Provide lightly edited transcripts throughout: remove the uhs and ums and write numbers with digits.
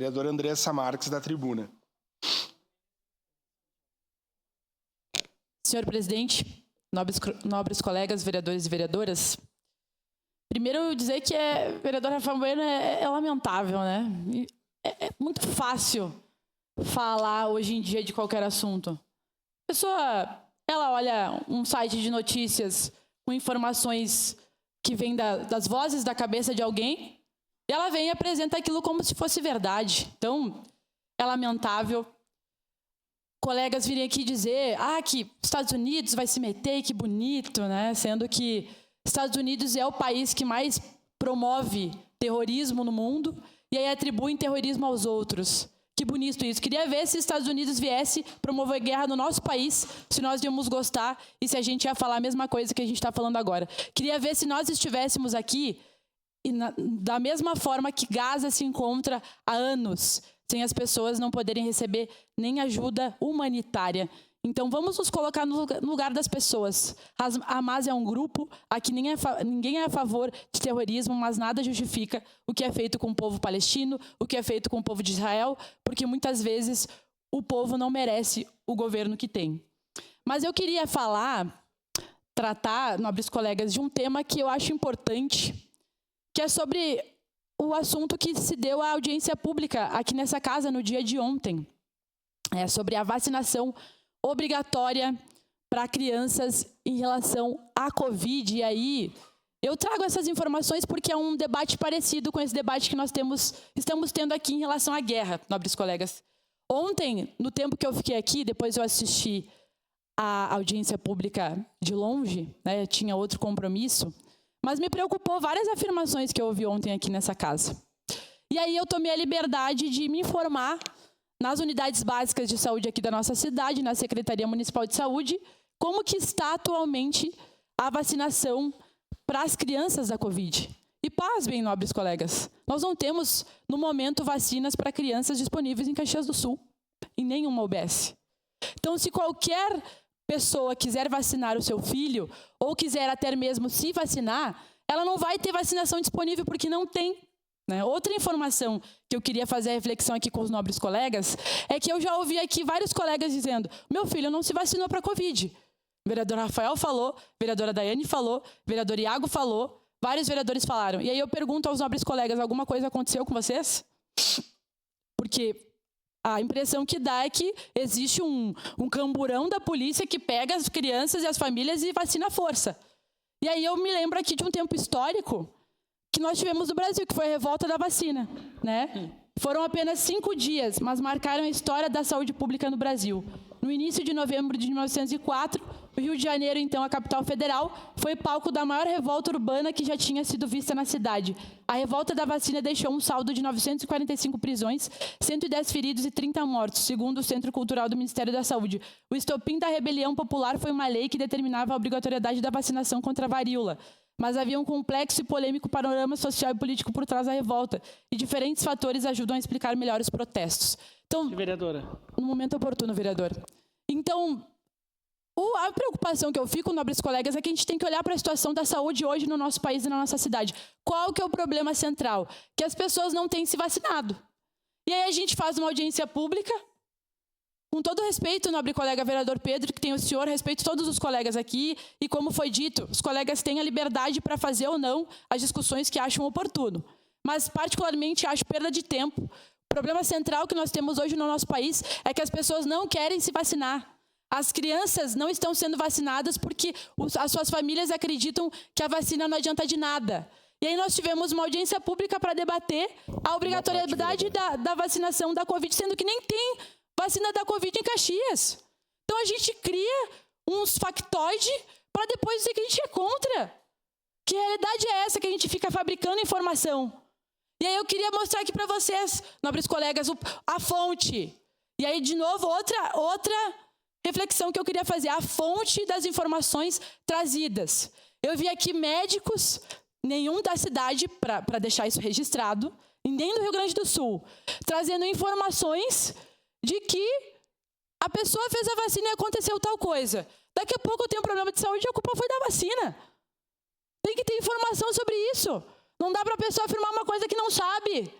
Vereadora Andressa Marques, da tribuna. Senhor presidente, nobres colegas, vereadores e vereadoras, primeiro eu dizer que vereador Rafael Bueno é lamentável, né? É muito fácil falar hoje em dia de qualquer assunto. A pessoa, ela olha um site de notícias com informações que vêm das vozes da cabeça de alguém, e ela vem e apresenta aquilo como se fosse verdade. Então, é lamentável colegas virem aqui dizer que Estados Unidos vai se meter, que bonito, né? Sendo que Estados Unidos é o país que mais promove terrorismo no mundo e aí atribuem terrorismo aos outros. Que bonito isso. Queria ver se os Estados Unidos viesse promover guerra no nosso país, se nós íamos gostar e se a gente ia falar a mesma coisa que a gente está falando agora. Queria ver se nós estivéssemos aqui e da mesma forma que Gaza se encontra há anos, sem as pessoas não poderem receber nem ajuda humanitária. Então, vamos nos colocar no lugar das pessoas. A Hamas é um grupo, aqui ninguém é a favor de terrorismo, mas nada justifica o que é feito com o povo palestino, o que é feito com o povo de Israel, porque muitas vezes o povo não merece o governo que tem. Mas eu queria tratar, nobres colegas, de um tema que eu acho importante, que é sobre o assunto que se deu à audiência pública aqui nessa casa no dia de ontem. É sobre a vacinação obrigatória para crianças em relação à Covid. E aí, eu trago essas informações porque é um debate parecido com esse debate que nós estamos tendo aqui em relação à guerra, nobres colegas. Ontem, no tempo que eu fiquei aqui, depois eu assisti a audiência pública de longe, né, tinha outro compromisso, mas me preocupou várias afirmações que eu ouvi ontem aqui nessa casa. E aí eu tomei a liberdade de me informar nas unidades básicas de saúde aqui da nossa cidade, na Secretaria Municipal de Saúde, como que está atualmente a vacinação para as crianças da Covid. E pasmem, nobres colegas, nós não temos, no momento, vacinas para crianças disponíveis em Caxias do Sul, em nenhuma UBS. Então, se qualquer pessoa quiser vacinar o seu filho, ou quiser até mesmo se vacinar, ela não vai ter vacinação disponível porque não tem. Né? Outra informação que eu queria fazer a reflexão aqui com os nobres colegas é que eu já ouvi aqui vários colegas dizendo: meu filho não se vacinou para a Covid. O vereador Rafael falou, a vereadora Daiane falou, o vereador Iago falou, vários vereadores falaram. E aí eu pergunto aos nobres colegas: alguma coisa aconteceu com vocês? Porque a impressão que dá é que existe um camburão da polícia que pega as crianças e as famílias e vacina à força. E aí eu me lembro aqui de um tempo histórico que nós tivemos no Brasil, que foi a revolta da vacina, né? Foram apenas 5 dias, mas marcaram a história da saúde pública no Brasil. No início de novembro de 1904, o Rio de Janeiro, então a capital federal, foi palco da maior revolta urbana que já tinha sido vista na cidade. A revolta da vacina deixou um saldo de 945 prisões, 110 feridos e 30 mortos, segundo o Centro Cultural do Ministério da Saúde. O estopim da rebelião popular foi uma lei que determinava a obrigatoriedade da vacinação contra a varíola. Mas havia um complexo e polêmico panorama social e político por trás da revolta, e diferentes fatores ajudam a explicar melhor os protestos. Então, vereadora, no momento oportuno, vereador. Então, a preocupação que eu fico, nobres colegas, é que a gente tem que olhar para a situação da saúde hoje no nosso país e na nossa cidade. Qual que é o problema central? Que as pessoas não têm se vacinado. E aí a gente faz uma audiência pública, com todo respeito, nobre colega vereador Pedro, que tem o senhor, respeito todos os colegas aqui, e como foi dito, os colegas têm a liberdade para fazer ou não as discussões que acham oportuno. Mas, particularmente, acho perda de tempo. O problema central que nós temos hoje no nosso país é que as pessoas não querem se vacinar. As crianças não estão sendo vacinadas porque as suas famílias acreditam que a vacina não adianta de nada. E aí nós tivemos uma audiência pública para debater a obrigatoriedade da vacinação da Covid, sendo que nem tem vacina da Covid em Caxias. Então a gente cria uns factoides para depois dizer que a gente é contra. Que realidade é essa que a gente fica fabricando informação? E aí eu queria mostrar aqui para vocês, nobres colegas, a fonte. E aí, de novo, outra reflexão que eu queria fazer, a fonte das informações trazidas. Eu vi aqui médicos, nenhum da cidade, para deixar isso registrado, e nem do Rio Grande do Sul, trazendo informações de que a pessoa fez a vacina e aconteceu tal coisa. Daqui a pouco eu tenho um problema de saúde e a culpa foi da vacina. Tem que ter informação sobre isso. Não dá para a pessoa afirmar uma coisa que não sabe.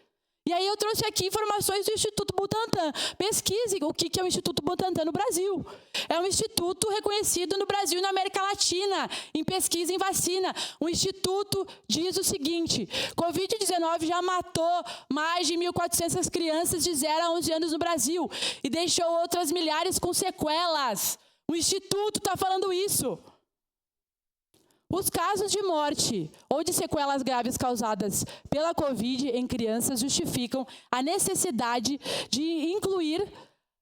E aí eu trouxe aqui informações do Instituto Butantan. Pesquise o que é o Instituto Butantan no Brasil. É um instituto reconhecido no Brasil e na América Latina, em pesquisa em vacina. O instituto diz o seguinte: Covid-19 já matou mais de 1.400 crianças de 0 a 11 anos no Brasil e deixou outras milhares com sequelas. O instituto está falando isso. Os casos de morte ou de sequelas graves causadas pela Covid em crianças justificam a necessidade de incluir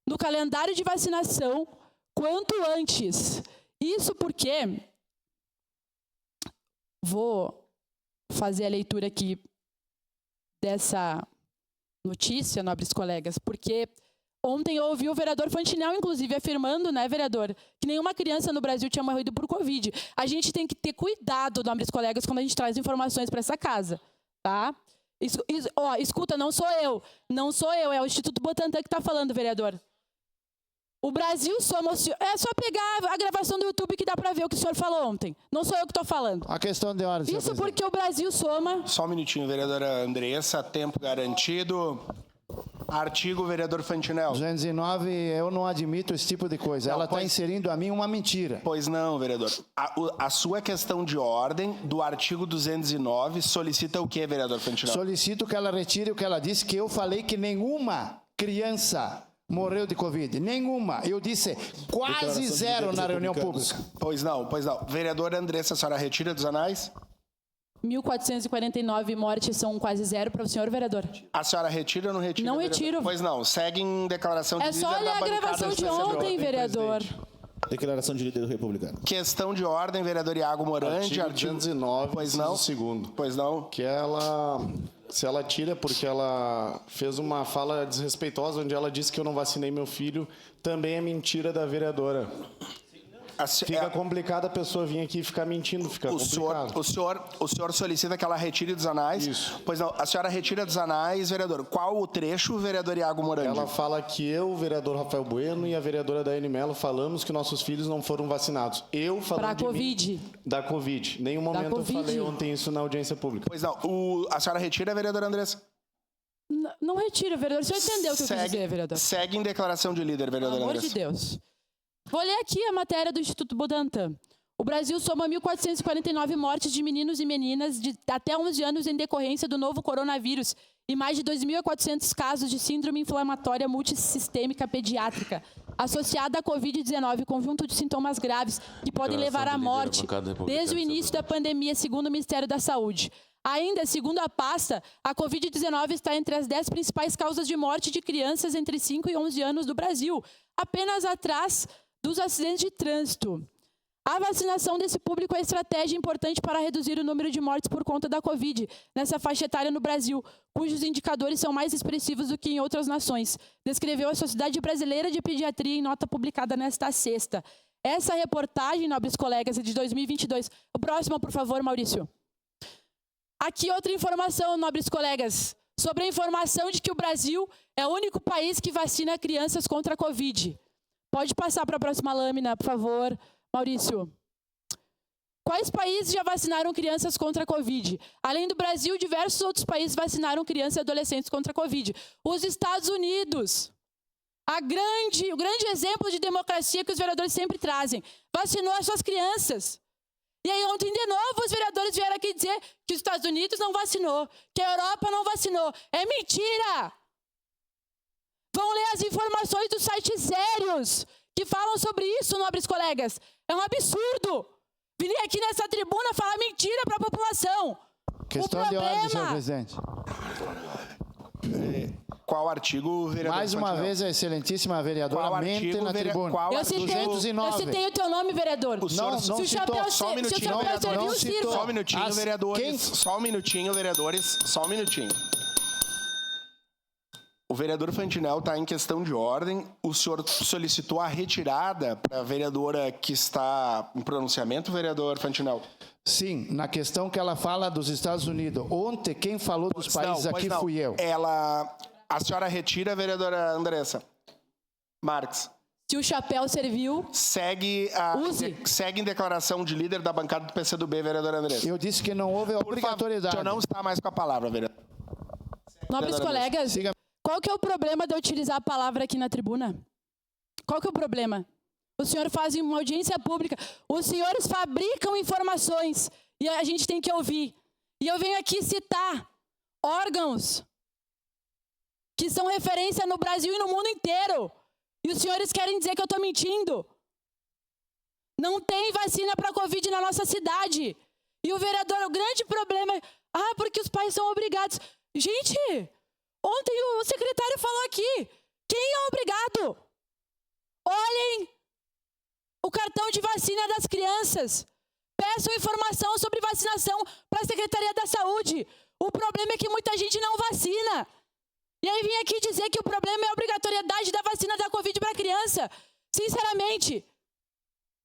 no calendário de vacinação quanto antes. Isso porque, vou fazer a leitura aqui dessa notícia, nobres colegas, porque ontem eu ouvi o vereador Fantinel, inclusive, afirmando, né, vereador, que nenhuma criança no Brasil tinha morrido por Covid. A gente tem que ter cuidado, nobres colegas, quando a gente traz informações para essa casa, tá? Escuta, não sou eu, é o Instituto Butantan que está falando, vereador. O Brasil somos... É só pegar a gravação do YouTube que dá para ver o que o senhor falou ontem. Não sou eu que estou falando. A questão de ordem, senhor Isso presidente. porque o Brasil soma... Só um minutinho, vereadora Andressa. Tempo garantido. Artigo, vereador Fantinel. 209, eu não admito esse tipo de coisa. Ela está inserindo a mim uma mentira. Pois não, vereador. A sua questão de ordem do artigo 209 solicita o quê, vereador Fantinel? Solicito que ela retire o que ela disse, que eu falei que nenhuma criança morreu de Covid. Nenhuma. Eu disse quase zero na reunião pública. Pois não. Vereadora Andressa, a senhora retira dos anais? 1.449 mortes são quase zero para o senhor, vereador? A senhora retira ou não retira? Não vereador? retiro. Pois não. Segue em declaração de É líder só da olhar a bancada gravação do de PCdoB. ontem, vereador. Declaração de líder republicano. Questão de ordem, vereador Iago Morandi. Artigo 209, Pois não. segundo. Pois não. Que se ela tira porque ela fez uma fala desrespeitosa onde ela disse que eu não vacinei meu filho, também é mentira da vereadora. Fica complicado a pessoa vir aqui e ficar mentindo, fica complicado. O senhor solicita que ela retire dos anais? Isso. Pois não, a senhora retira dos anais, vereador. Qual o trecho, vereador Iago Morandi? Ela fala que eu, o vereador Rafael Bueno e a vereadora Daiane Mello falamos que nossos filhos não foram vacinados. Eu falando Pra de Covid. mim, da Covid. Nenhum momento Covid. eu falei ontem isso na audiência pública. Pois não, a senhora retira, vereadora Andressa? Não retira, vereador. O senhor entendeu o que eu quis dizer, vereador? Segue em declaração de líder, Pelo vereadora amor Andressa. de Deus. Vou ler aqui a matéria do Instituto Butantan. O Brasil soma 1.449 mortes de meninos e meninas de até 11 anos em decorrência do novo coronavírus e mais de 2.400 casos de síndrome inflamatória multissistêmica pediátrica associada à Covid-19, conjunto de sintomas graves que podem levar à morte desde o início da pandemia, segundo o Ministério da Saúde. Ainda, segundo a pasta, a Covid-19 está entre as 10 principais causas de morte de crianças entre 5 e 11 anos do Brasil, apenas atrás dos acidentes de trânsito. A vacinação desse público é estratégia importante para reduzir o número de mortes por conta da Covid nessa faixa etária no Brasil, cujos indicadores são mais expressivos do que em outras nações, descreveu a Sociedade Brasileira de Pediatria em nota publicada nesta sexta. Essa reportagem, nobres colegas, é de 2022. O próximo, por favor, Maurício. Aqui outra informação, nobres colegas, sobre a informação de que o Brasil é o único país que vacina crianças contra a Covid. Pode passar para a próxima lâmina, por favor, Maurício. Quais países já vacinaram crianças contra a Covid? Além do Brasil, diversos outros países vacinaram crianças e adolescentes contra a Covid. Os Estados Unidos, o grande exemplo de democracia que os vereadores sempre trazem, vacinou as suas crianças. E aí ontem, de novo, os vereadores vieram aqui dizer que os Estados Unidos não vacinou, que a Europa não vacinou. É mentira! Vão ler as informações dos sites sérios que falam sobre isso, nobres colegas. É um absurdo vir aqui nessa tribuna falar mentira para a população. Questão de ordem, senhor presidente. Qual artigo, vereador? Mais uma Fantinel? vez, a excelentíssima vereadora Qual mente artigo, na tribuna. qual Eu artigo? citei, 209. eu citei o teu nome, vereador. O senhor- Não Se o citou. chapéu Só um minutinho, serviu, não citou. sirva. Só um minutinho, As- vereadores. quem- Só um minutinho, vereadores. Só um minutinho. O vereador Fantinel está em questão de ordem. O senhor solicitou a retirada para a vereadora que está em pronunciamento, vereador Fantinel? Sim, na questão que ela fala dos Estados Unidos. Ontem, quem falou dos países Não, pois aqui não. fui eu. A senhora retira, vereadora Andressa? Marques. Se o chapéu serviu, Segue em declaração de líder da bancada do PCdoB, vereadora Andressa. Eu disse que não houve Por favor, o obrigatoriedade. senhor não está mais com a palavra, vereador. Nobres Vereadora colegas, Siga. qual que é o problema de eu utilizar a palavra aqui na tribuna? Qual que é o problema? O senhor faz uma audiência pública, os senhores fabricam informações e a gente tem que ouvir. E eu venho aqui citar órgãos que são referência no Brasil e no mundo inteiro. E os senhores querem dizer que eu estou mentindo? Não tem vacina para Covid na nossa cidade. E o vereador, o grande problema é, porque os pais são obrigados. Gente, ontem o secretário falou aqui, quem é obrigado? Olhem o cartão de vacina das crianças. Peçam informação sobre vacinação para a Secretaria da Saúde. O problema é que muita gente não vacina. E aí vim aqui dizer que o problema é a obrigatoriedade da vacina da Covid para a criança. Sinceramente,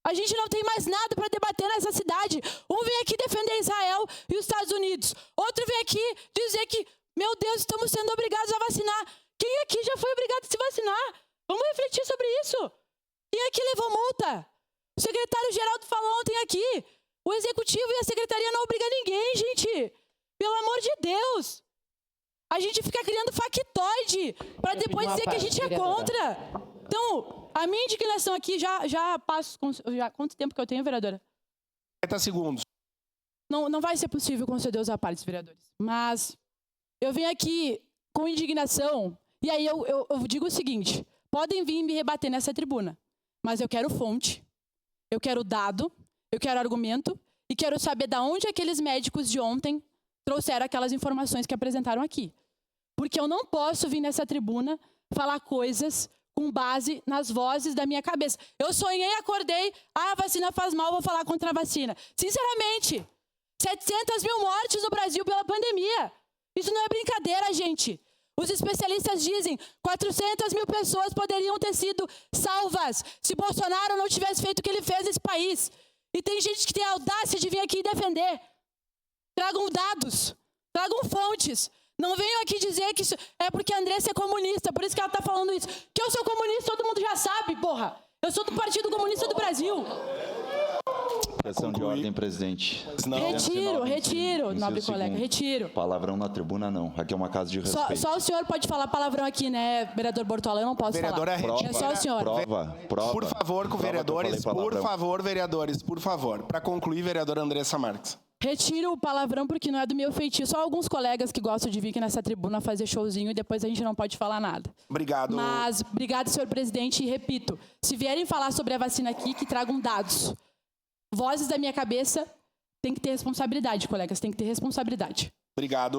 a gente não tem mais nada para debater nessa cidade. Um vem aqui defender Israel e os Estados Unidos. Outro vem aqui dizer que, meu Deus, estamos sendo obrigados a vacinar. Quem aqui já foi obrigado a se vacinar? Vamos refletir sobre isso. Quem aqui levou multa? O secretário Geraldo falou ontem aqui. O executivo e a secretaria não obrigam ninguém, gente. Pelo amor de Deus. A gente fica criando factoide para depois dizer que a gente é contra. Então, a minha indignação aqui já passo... Quanto tempo que eu tenho, vereadora? 30 segundos. Não vai ser possível conceder os apartes, vereadores. Mas eu venho aqui com indignação e aí eu digo o seguinte, podem vir me rebater nessa tribuna, mas eu quero fonte, eu quero dado, eu quero argumento e quero saber de onde aqueles médicos de ontem trouxeram aquelas informações que apresentaram aqui. Porque eu não posso vir nessa tribuna falar coisas com base nas vozes da minha cabeça. Eu sonhei, acordei, a vacina faz mal, vou falar contra a vacina. Sinceramente, 700 mil mortes no Brasil pela pandemia. Isso não é brincadeira, gente. Os especialistas dizem 400 mil pessoas poderiam ter sido salvas se Bolsonaro não tivesse feito o que ele fez nesse país. E tem gente que tem a audácia de vir aqui e defender. Tragam dados, tragam fontes. Não venham aqui dizer que isso é porque a Andressa é comunista, por isso que ela está falando isso. Que eu sou comunista, todo mundo já sabe, porra. Eu sou do Partido Comunista do Brasil. Questão de ordem, presidente. Retiro, nobre colega, retiro. Palavrão na tribuna, não. Aqui é uma casa de respeito. Só o senhor pode falar palavrão aqui, né, vereador Bortola? Eu não posso Vereadora, falar. retira. É só o senhor. Prova. Por favor, com vereadores, por favor. Para concluir, vereadora Andressa Marques. Retiro o palavrão porque não é do meu feitio. Só alguns colegas que gostam de vir aqui nessa tribuna fazer showzinho e depois a gente não pode falar nada. Obrigado. Mas, obrigado, senhor presidente, e repito, se vierem falar sobre a vacina aqui, que tragam dados. Vozes da minha cabeça, tem que ter responsabilidade, colegas, tem que ter responsabilidade. Obrigado.